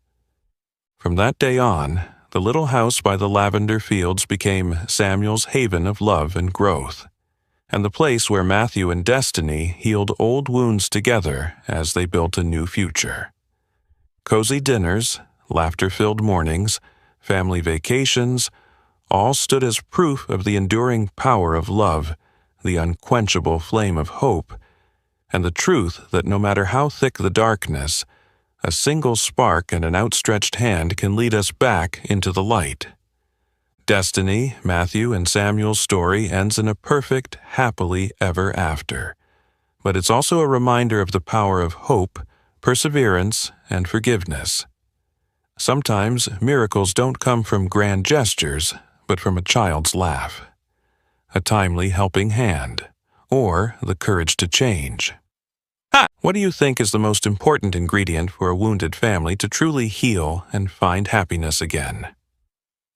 From that day on, the little house by the lavender fields became Samuel's haven of love and growth, and the place where Matthew and Destiny healed old wounds together as they built a new future. Cozy dinners, laughter-filled mornings, family vacations, all stood as proof of the enduring power of love, the unquenchable flame of hope, and the truth that no matter how thick the darkness, a single spark and an outstretched hand can lead us back into the light. Destiny, Matthew, and Samuel's story ends in a perfect, happily ever after. But it's also a reminder of the power of hope, perseverance, and forgiveness. Sometimes miracles don't come from grand gestures, but from a child's laugh, a timely helping hand, or the courage to change. What do you think is the most important ingredient for a wounded family to truly heal and find happiness again?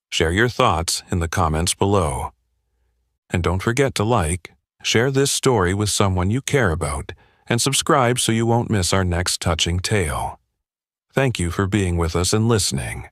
Share your thoughts in the comments below. And don't forget to like, share this story with someone you care about, and subscribe so you won't miss our next touching tale. Thank you for being with us and listening.